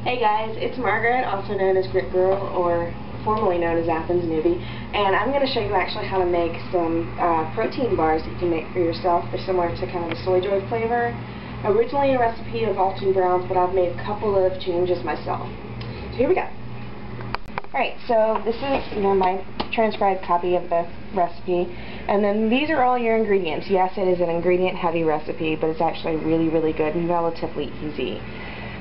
Hey guys, it's Margaret, also known as Grit Girl, or formerly known as Athens Newbie, and I'm going to show you actually how to make some protein bars that you can make for yourself. They're similar to kind of the soy joy flavor. Originally a recipe of Alton Brown's, but I've made a couple of changes myself. So here we go. Alright, so this is my transcribed copy of the recipe, and then these are all your ingredients. Yes, it is an ingredient heavy recipe, but it's actually really, really good and relatively easy.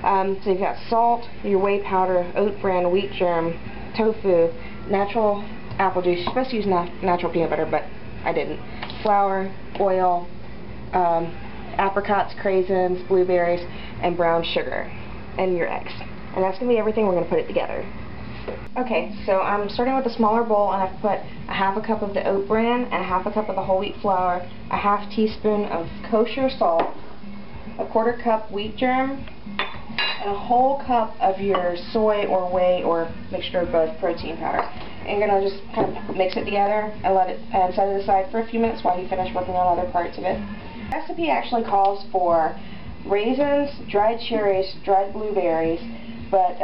So you've got salt, your whey powder, oat bran, wheat germ, tofu, natural apple juice. You're supposed to use natural peanut butter, but I didn't. Flour, oil, apricots, craisins, blueberries, and brown sugar, and your eggs. And that's going to be everything. We're going to put it together. Okay, so I'm starting with a smaller bowl, and I've put a half a cup of the oat bran and a half a cup of the whole wheat flour, a half teaspoon of kosher salt, a quarter cup wheat germ, and a whole cup of your soy or whey or mixture of both protein powder. And you're going to just kind of mix it together and let it set it aside for a few minutes while you finish working on other parts of it. The recipe actually calls for raisins, dried cherries, dried blueberries, but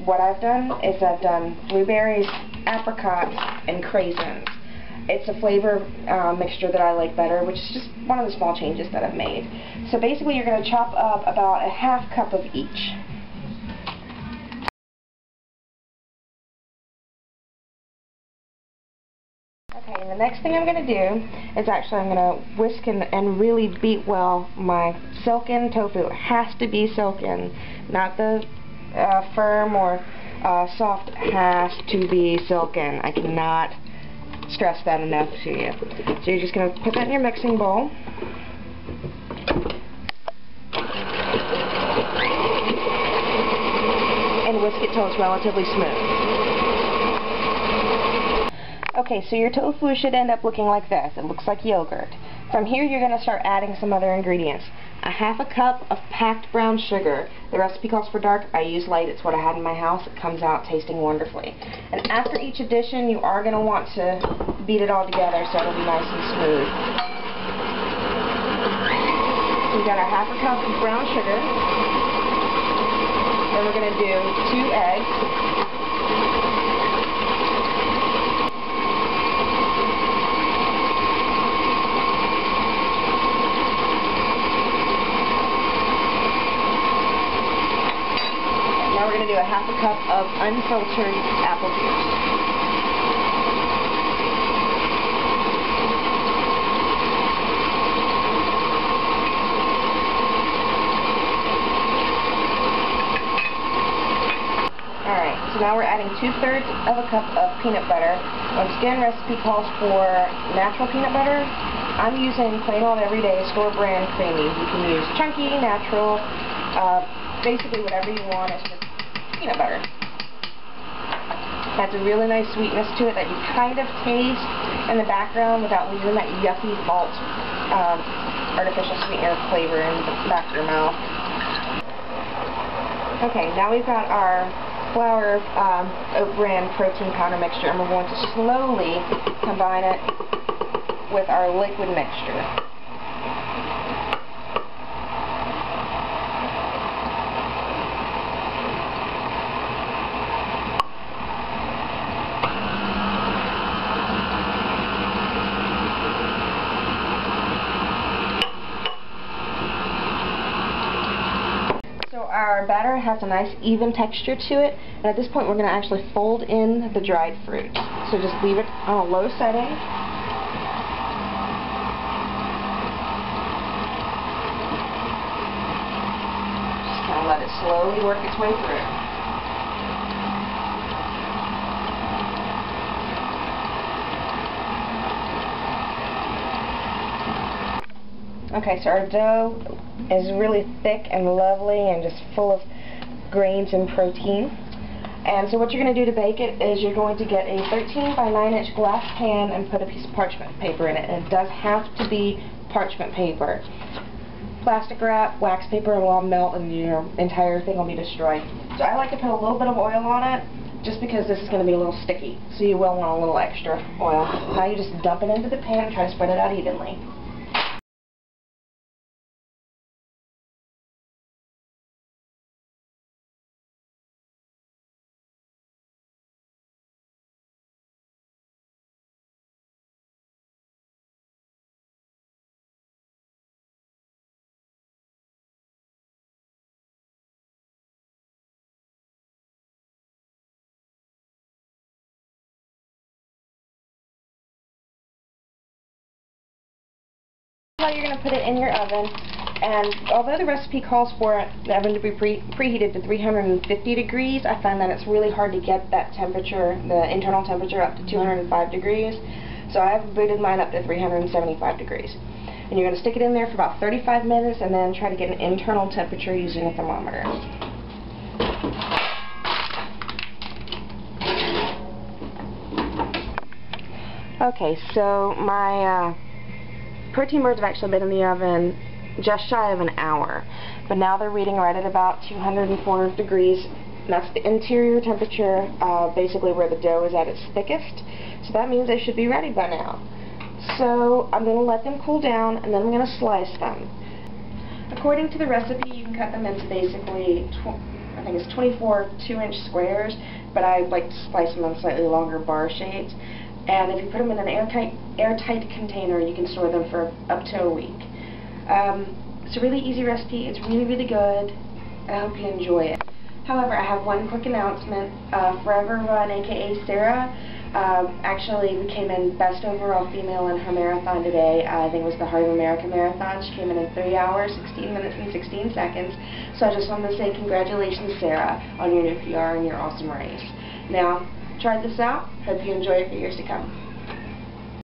what I've done is I've done blueberries, apricots, and craisins. It's a flavor mixture that I like better, which is just one of the small changes that I've made. So basically you're going to chop up about a half cup of each. Okay, and the next thing I'm going to do is actually I'm going to whisk and really beat well my silken tofu. It has to be silken, not the firm or soft. It has to be silken. I cannot stress that enough to you. So you're just going to put that in your mixing bowl. And whisk it till it's relatively smooth. Okay, so your tofu should end up looking like this. It looks like yogurt. From here you're going to start adding some other ingredients. A half a cup of packed brown sugar. The recipe calls for dark. I use light. It's what I had in my house. It comes out tasting wonderfully. And after each addition you are going to want to beat it all together so it'll be nice and smooth. We've got our half a cup of brown sugar. Then we're going to do 2 eggs. Now we're going to do a half a cup of unfiltered apple juice. Alright, so now we're adding 2/3 of a cup of peanut butter. Once again, recipe calls for natural peanut butter. I'm using plain old everyday store brand creamy. You can use chunky, natural, basically whatever you want. It's just peanut butter. Adds a really nice sweetness to it that you kind of taste in the background without leaving that yucky malt artificial sweetener flavor in the back of your mouth. Okay, now we've got our flour oat bran protein powder mixture, and we're going to slowly combine it with our liquid mixture. Our batter has a nice even texture to it, and at this point we're going to actually fold in the dried fruit. So just leave it on a low setting. Just kind of let it slowly work its way through. Okay, so our dough is really thick and lovely and just full of grains and protein. And so what you're going to do to bake it is you're going to get a 13 by 9 inch glass pan and put a piece of parchment paper in it. And it does have to be parchment paper. Plastic wrap, wax paper will all melt and your entire thing will be destroyed. So I like to put a little bit of oil on it just because this is going to be a little sticky. So you will want a little extra oil. Now you just dump it into the pan and try to spread it out evenly. Now you're going to put it in your oven, and although the recipe calls for the oven to be preheated to 350 degrees, I find that it's really hard to get that temperature, the internal temperature, up to 205 degrees. So I've booted mine up to 375 degrees. And you're going to stick it in there for about 35 minutes and then try to get an internal temperature using a thermometer. Okay, so my protein birds have actually been in the oven just shy of an hour, but now they're reading right at about 204 degrees. That's the interior temperature, basically where the dough is at its thickest. So that means they should be ready by now. So I'm going to let them cool down, and then I'm going to slice them. According to the recipe, you can cut them into basically, I think it's 24 2-inch squares, but I like to slice them in slightly longer bar shapes. And if you put them in an airtight container, you can store them for up to a week. It's a really easy recipe. It's really, really good. I hope you enjoy it. However, I have one quick announcement. Forever Run, aka Sarah, actually came in best overall female in her marathon today. I think it was the Heart of America Marathon. She came in 3 hours, 16 minutes, and 16 seconds. So I just wanted to say congratulations, Sarah, on your new PR and your awesome race. Now, try this out. Hope you enjoy it for years to come.